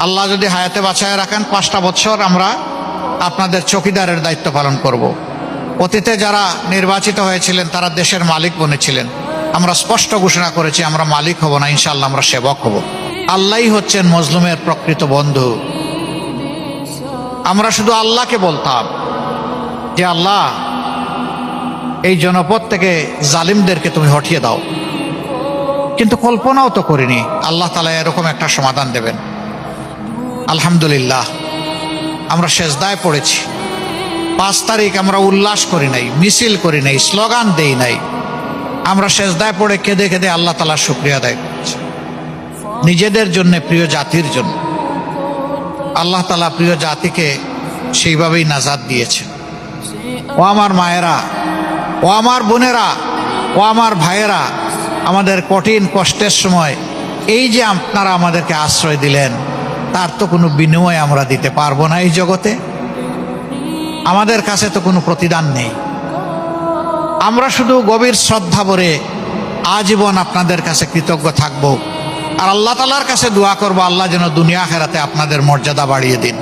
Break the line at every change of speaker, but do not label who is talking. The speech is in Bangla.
আল্লাহ যদি হায়াতে বাঁচায় রাখেন 5টা বছর আমরা আপনাদের চৌকিদারের দায়িত্ব পালন করব। অতীতে যারা নির্বাচিত হয়েছিলেন তারা দেশের মালিক বনেছিলেন। আমরা স্পষ্ট ঘোষণা করেছি আমরা মালিক হব না, ইনশাআল্লাহ আমরা সেবক হব। আল্লাহই হচ্ছেন মজলুমের প্রকৃত বন্ধু। আমরা শুধু আল্লাহকে বলতাম যে আল্লাহ এই জনপদ থেকে জালিমদেরকে তুমি হটিয়ে দাও, কিন্তু কল্পনাও তো করিনি আল্লাহ তাআলা এরকম একটা সমাধান দেবেন। আলহামদুলিল্লাহ আমরা সেজদায় পড়েছি। 5 তারিখ আমরা উল্লাস করি নাই, মিছিল করি নাই, স্লোগান দেই নাই। আমরা সেজদায় পড়ে কেঁদে কেঁদে আল্লাহ তাআলার শুকরিয়া আদায় করেছি নিজেদের জন্য, প্রিয় জাতির জন্য। আল্লাহ তাআলা প্রিয় জাতিকে সেইভাবেই নাজাত দিয়েছেন। ও আমার মায়েরা, ও আমার বোনেরা, ও আমার ভাইয়েরা, আমাদের কঠিন কষ্টের সময় এই যে আপনারা আমাদেরকে আশ্রয় দিলেন, তার তো কোনো বিনিময় আমরা দিতে পারবো না। এই জগতে আমাদের কাছে তো কোনো প্রতিদান নেই। আমরা শুধু গভীর শ্রদ্ধা ভরে আজীবন আপনাদের কাছে কৃতজ্ঞ থাকব, আর আল্লাহ তাআলার কাছে দোয়া করব আল্লাহ যেন দুনিয়া আখিরাতে আপনাদের মর্যাদা বাড়িয়ে দিন।